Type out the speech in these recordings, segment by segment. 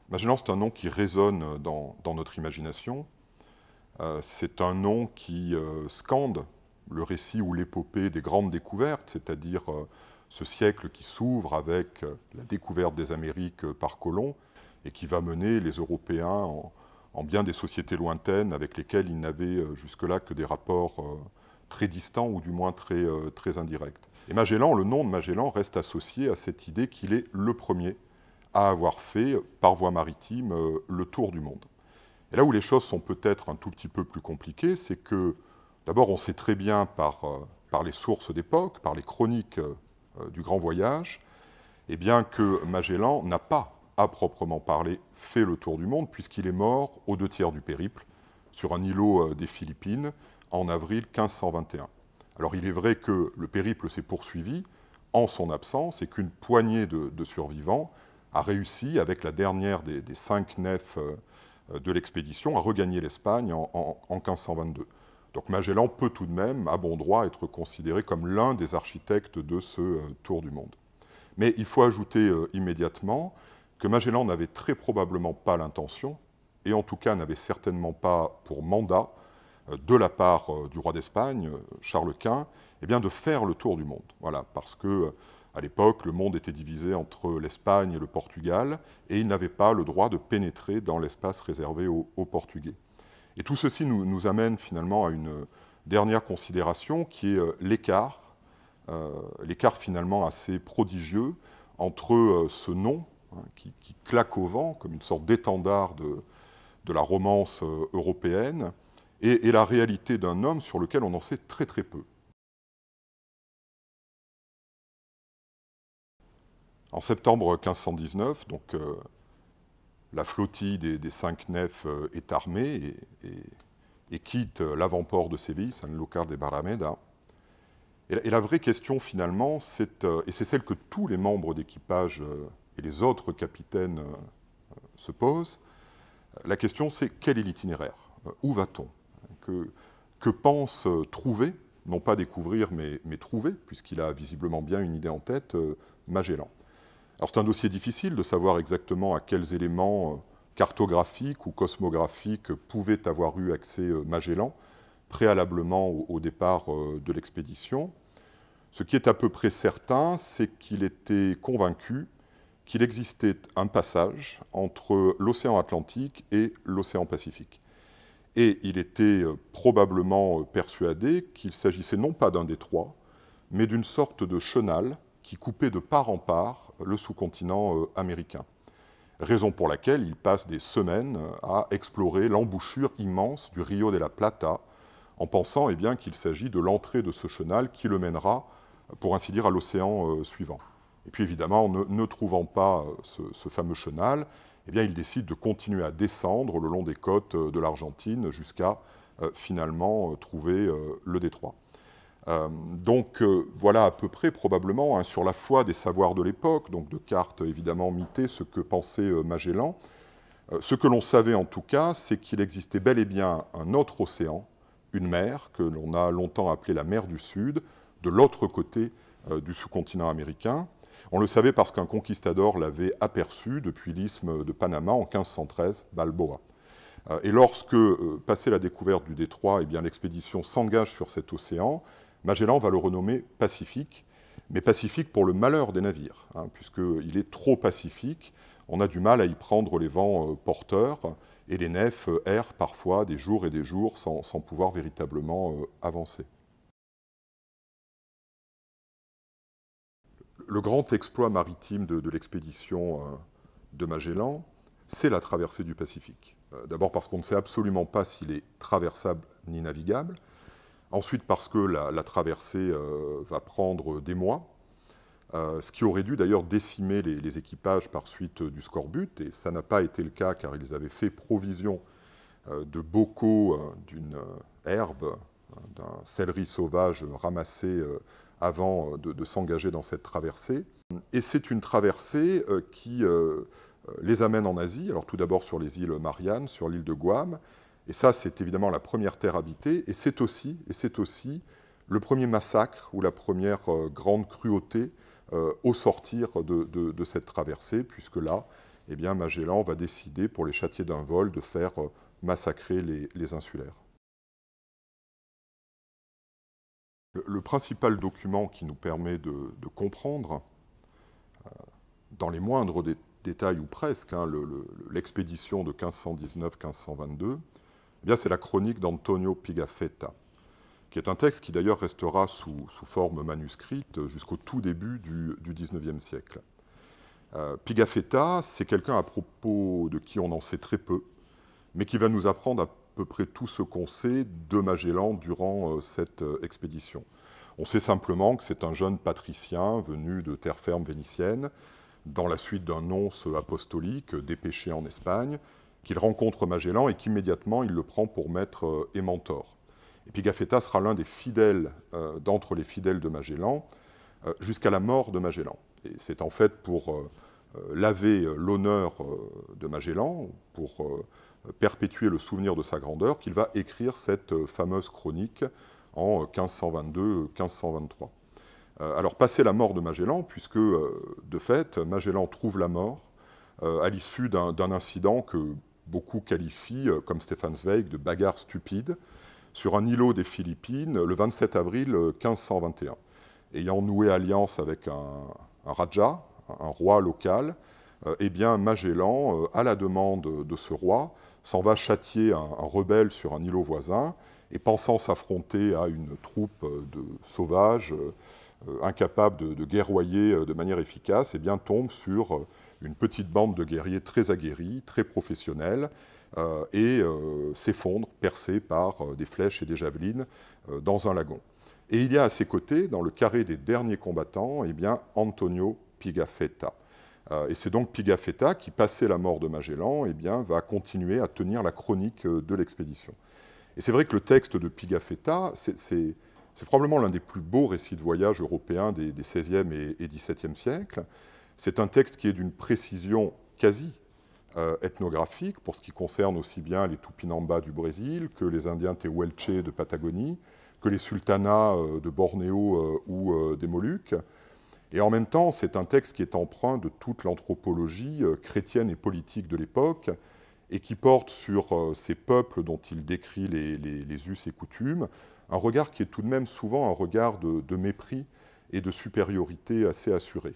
Magellan, c'est un nom qui résonne dans notre imagination. C'est un nom qui scande le récit ou l'épopée des grandes découvertes, c'est-à-dire ce siècle qui s'ouvre avec la découverte des Amériques par Colomb et qui va mener les Européens en bien des sociétés lointaines avec lesquelles ils n'avaient jusque-là que des rapports très distants ou du moins très indirects. Et Magellan, le nom de Magellan reste associé à cette idée qu'il est le premier à avoir fait, par voie maritime, le tour du monde. Et là où les choses sont peut-être un tout petit peu plus compliquées, c'est que, d'abord, on sait très bien par les sources d'époque, par les chroniques du Grand Voyage, eh bien que Magellan n'a pas, à proprement parler, fait le tour du monde, puisqu'il est mort aux 2 tiers du périple, sur un îlot des Philippines, en avril 1521. Alors il est vrai que le périple s'est poursuivi en son absence et qu'une poignée de survivants a réussi, avec la dernière des 5 nefs de l'expédition, à regagner l'Espagne en 1522. Donc Magellan peut tout de même, à bon droit, être considéré comme l'un des architectes de ce tour du monde. Mais il faut ajouter immédiatement que Magellan n'avait très probablement pas l'intention, et en tout cas n'avait certainement pas pour mandat, de la part du roi d'Espagne, Charles Quint, eh bien, de faire le tour du monde. Voilà, parce que à l'époque, le monde était divisé entre l'Espagne et le Portugal, et il n'avait pas le droit de pénétrer dans l'espace réservé aux Portugais. Et tout ceci nous amène finalement à une dernière considération qui est l'écart finalement assez prodigieux entre ce nom qui claque au vent comme une sorte d'étendard de la romance européenne et la réalité d'un homme sur lequel on en sait très très peu. En septembre 1519, donc, la flottille des 5 nefs est armée et quitte l'avant-port de Séville, Sanlúcar de Barrameda. Et la vraie question finalement, et c'est celle que tous les membres d'équipage et les autres capitaines se posent, la question c'est quel est l'itinéraire? Où va-t-on? Que pense trouver, non pas découvrir mais trouver, puisqu'il a visiblement bien une idée en tête, Magellan? Alors c'est un dossier difficile de savoir exactement à quels éléments cartographiques ou cosmographiques pouvait avoir eu accès Magellan préalablement au départ de l'expédition. Ce qui est à peu près certain, c'est qu'il était convaincu qu'il existait un passage entre l'océan Atlantique et l'océan Pacifique. Et il était probablement persuadé qu'il s'agissait non pas d'un détroit, mais d'une sorte de chenal qui coupait de part en part le sous-continent américain. Raison pour laquelle il passe des semaines à explorer l'embouchure immense du Rio de la Plata, en pensant eh bien, qu'il s'agit de l'entrée de ce chenal qui le mènera, pour ainsi dire, à l'océan suivant. Et puis évidemment, ne trouvant pas ce fameux chenal, eh bien, il décide de continuer à descendre le long des côtes de l'Argentine jusqu'à finalement trouver le détroit. Donc voilà à peu près probablement sur la foi des savoirs de l'époque, donc de cartes évidemment mitées, ce que pensait Magellan. Ce que l'on savait en tout cas, c'est qu'il existait bel et bien un autre océan, une mer que l'on a longtemps appelée la mer du Sud, de l'autre côté du sous-continent américain. On le savait parce qu'un conquistador l'avait aperçu depuis l'isthme de Panama en 1513, Balboa. Et lorsque, passé la découverte du détroit, eh bien, l'expédition s'engage sur cet océan, Magellan va le renommer Pacifique, mais Pacifique pour le malheur des navires, puisqu'il est trop pacifique, on a du mal à y prendre les vents porteurs, et les nefs errent parfois des jours et des jours sans pouvoir véritablement avancer. Le grand exploit maritime de l'expédition de Magellan, c'est la traversée du Pacifique. D'abord parce qu'on ne sait absolument pas s'il est traversable ni navigable. Ensuite parce que la traversée va prendre des mois, ce qui aurait dû d'ailleurs décimer les équipages par suite du scorbut, et ça n'a pas été le cas car ils avaient fait provision de bocaux d'une herbe, d'un céleri sauvage ramassé avant de s'engager dans cette traversée. Et c'est une traversée qui les amène en Asie, alors tout d'abord sur les îles Mariannes, sur l'île de Guam, et ça c'est évidemment la première terre habitée, et c'est aussi le premier massacre ou la première grande cruauté au sortir de cette traversée, puisque là, eh bien Magellan va décider, pour les châtier d'un vol, de faire massacrer les insulaires. Le principal document qui nous permet de comprendre, dans les moindres détails ou presque, hein, l'expédition de 1519-1522, eh c'est la chronique d'Antonio Pigafetta, qui est un texte qui d'ailleurs restera sous forme manuscrite jusqu'au tout début du XIXe siècle. Pigafetta, c'est quelqu'un à propos de qui on en sait très peu, mais qui va nous apprendre à peu près tout ce qu'on sait de Magellan durant cette expédition. On sait simplement que c'est un jeune patricien venu de terre ferme vénitienne, dans la suite d'un nonce apostolique dépêché en Espagne, qu'il rencontre Magellan et qu'immédiatement il le prend pour maître et mentor. Et Pigafetta sera l'un des fidèles, d'entre les fidèles de Magellan, jusqu'à la mort de Magellan. Et c'est en fait pour laver l'honneur de Magellan, pour perpétuer le souvenir de sa grandeur, qu'il va écrire cette fameuse chronique en 1522-1523. Alors, passé la mort de Magellan, puisque, de fait, Magellan trouve la mort à l'issue d'un incident que beaucoup qualifient, comme Stefan Zweig, de bagarre stupide, sur un îlot des Philippines, le 27 avril 1521. Ayant noué alliance avec un raja, un roi local, eh bien Magellan, à la demande de ce roi, s'en va châtier un rebelle sur un îlot voisin, et pensant s'affronter à une troupe de sauvages, incapables de guerroyer de manière efficace, eh bien tombe sur une petite bande de guerriers très aguerris, très professionnels, et s'effondre, percé par des flèches et des javelines, dans un lagon. Et il y a à ses côtés, dans le carré des derniers combattants, eh bien, Antonio Pigafetta. Et c'est donc Pigafetta qui, passé la mort de Magellan, eh bien, va continuer à tenir la chronique de l'expédition. Et c'est vrai que le texte de Pigafetta, c'est probablement l'un des plus beaux récits de voyage européens des XVIe et XVIIe siècles. C'est un texte qui est d'une précision quasi ethnographique, pour ce qui concerne aussi bien les Tupinambas du Brésil que les Indiens Tehuelche de Patagonie, que les sultanats de Bornéo ou des Moluques. Et en même temps, c'est un texte qui est empreint de toute l'anthropologie chrétienne et politique de l'époque, et qui porte sur ces peuples dont il décrit les us et coutumes, un regard qui est tout de même souvent un regard de mépris et de supériorité assez assuré.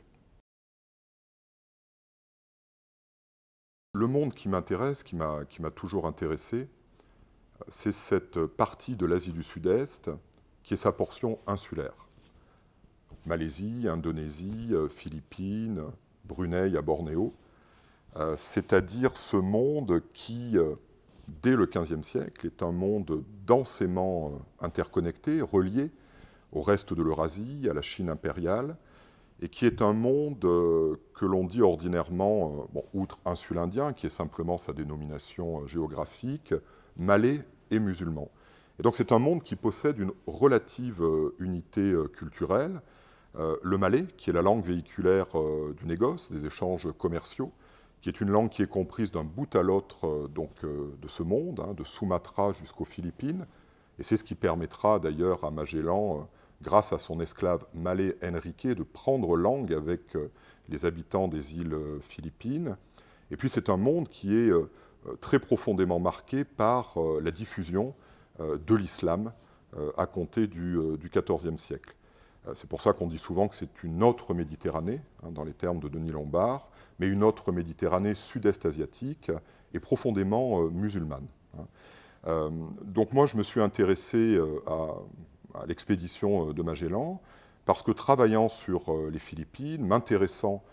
Le monde qui m'intéresse, qui m'a toujours intéressé, c'est cette partie de l'Asie du Sud-Est qui est sa portion insulaire. Malaisie, Indonésie, Philippines, Brunei à Bornéo, c'est-à-dire ce monde qui, dès le XVe siècle, est un monde densément interconnecté, relié au reste de l'Eurasie, à la Chine impériale, et qui est un monde que l'on dit ordinairement, outre insul-indien, qui est simplement sa dénomination géographique, malais et musulman. Et donc c'est un monde qui possède une relative unité culturelle. Le malais, qui est la langue véhiculaire du négoce, des échanges commerciaux, qui est une langue qui est comprise d'un bout à l'autre de ce monde, de Sumatra jusqu'aux Philippines. Et c'est ce qui permettra d'ailleurs à Magellan, grâce à son esclave malais Enrique, de prendre langue avec les habitants des îles Philippines. Et puis c'est un monde qui est très profondément marqué par la diffusion de l'islam à compter du XIVe siècle. C'est pour ça qu'on dit souvent que c'est une autre Méditerranée, dans les termes de Denis Lombard, mais une autre Méditerranée sud-est asiatique et profondément musulmane. Donc moi, je me suis intéressé à l'expédition de Magellan parce que travaillant sur les Philippines, m'intéressant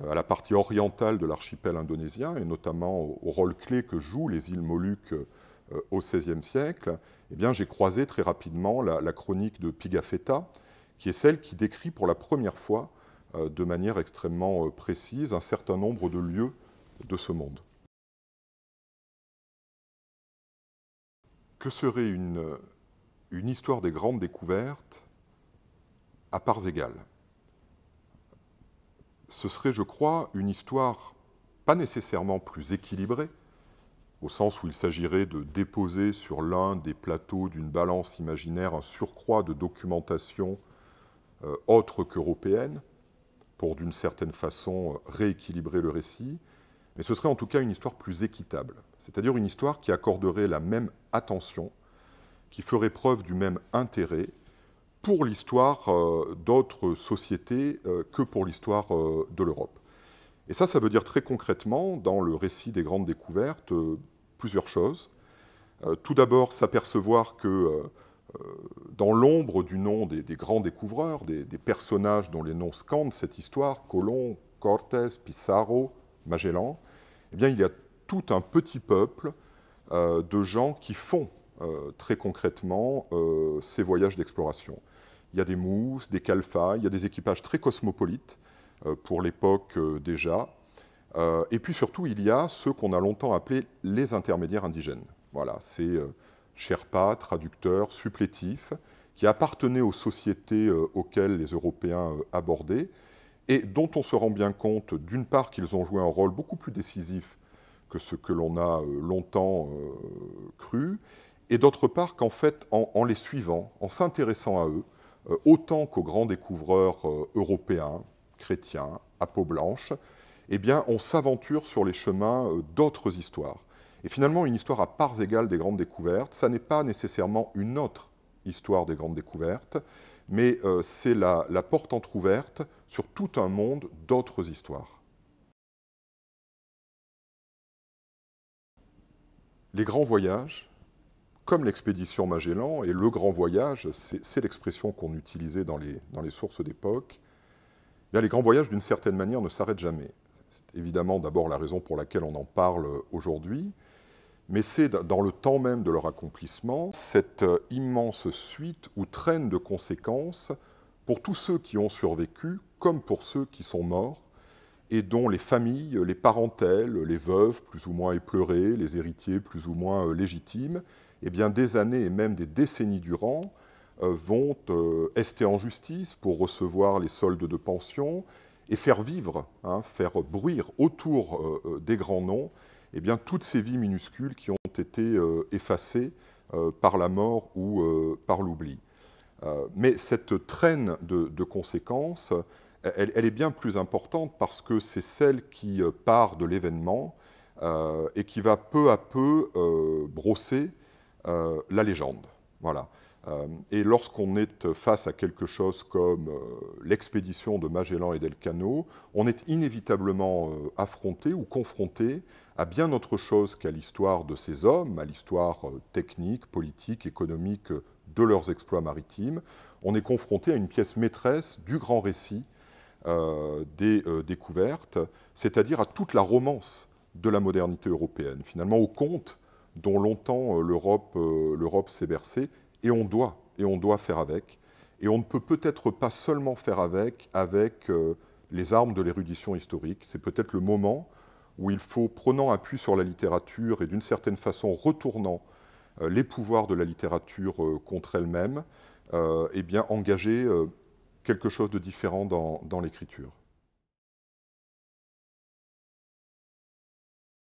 à la partie orientale de l'archipel indonésien et notamment au rôle clé que jouent les îles Moluques au XVIe siècle, eh bien, j'ai croisé très rapidement la chronique de Pigafetta, qui est celle qui décrit pour la première fois, de manière extrêmement précise, un certain nombre de lieux de ce monde. Que serait une histoire des grandes découvertes à parts égales? Ce serait, je crois, une histoire pas nécessairement plus équilibrée, au sens où il s'agirait de déposer sur l'un des plateaux d'une balance imaginaire un surcroît de documentation autre qu'européenne, pour d'une certaine façon rééquilibrer le récit, mais ce serait en tout cas une histoire plus équitable, c'est-à-dire une histoire qui accorderait la même attention, qui ferait preuve du même intérêt pour l'histoire d'autres sociétés que pour l'histoire de l'Europe. Et ça veut dire très concrètement, dans le récit des grandes découvertes, plusieurs choses. Tout d'abord, s'apercevoir que dans l'ombre du nom des grands découvreurs, des personnages dont les noms scandent cette histoire, Colomb, Cortés, Pizarro, Magellan, eh bien, il y a tout un petit peuple de gens qui font très concrètement ces voyages d'exploration. Il y a des mousses, des calfas, il y a des équipages très cosmopolites pour l'époque déjà. Et puis surtout, il y a ceux qu'on a longtemps appelés les intermédiaires indigènes. Voilà, c'est Sherpas, traducteurs, supplétifs, qui appartenaient aux sociétés auxquelles les Européens abordaient, et dont on se rend bien compte, d'une part, qu'ils ont joué un rôle beaucoup plus décisif que ce que l'on a longtemps cru, et d'autre part qu'en fait, en les suivant, en s'intéressant à eux, autant qu'aux grands découvreurs européens, chrétiens, à peau blanche, eh bien, on s'aventure sur les chemins d'autres histoires. Et finalement, une histoire à parts égales des grandes découvertes, ça n'est pas nécessairement une autre histoire des grandes découvertes, mais c'est la porte entrouverte sur tout un monde d'autres histoires. Les grands voyages, comme l'expédition Magellan, et le grand voyage, c'est l'expression qu'on utilisait dans les sources d'époque, les grands voyages, d'une certaine manière, ne s'arrêtent jamais. C'est évidemment d'abord la raison pour laquelle on en parle aujourd'hui, mais c'est dans le temps même de leur accomplissement, cette immense suite ou traîne de conséquences pour tous ceux qui ont survécu, comme pour ceux qui sont morts, et dont les familles, les parentèles, les veuves plus ou moins éplorées, les héritiers plus ou moins légitimes, eh bien des années et même des décennies durant, vont ester en justice pour recevoir les soldes de pension et faire vivre, faire bruire autour des grands noms, eh bien, toutes ces vies minuscules qui ont été effacées par la mort ou par l'oubli. Mais cette traîne de conséquences, elle est bien plus importante parce que c'est celle qui part de l'événement et qui va peu à peu brosser la légende. Voilà. Et lorsqu'on est face à quelque chose comme l'expédition de Magellan et d'Elcano, on est inévitablement affronté ou confronté à bien autre chose qu'à l'histoire de ces hommes, à l'histoire technique, politique, économique de leurs exploits maritimes. On est confronté à une pièce maîtresse du grand récit des découvertes, c'est-à-dire à toute la romance de la modernité européenne, finalement au conte dont longtemps l'Europe s'est bercée. Et on doit faire avec. Et on ne peut peut-être pas seulement faire avec les armes de l'érudition historique. C'est peut-être le moment où il faut, prenant appui sur la littérature et d'une certaine façon retournant les pouvoirs de la littérature contre elle-même, eh bien engager quelque chose de différent dans l'écriture.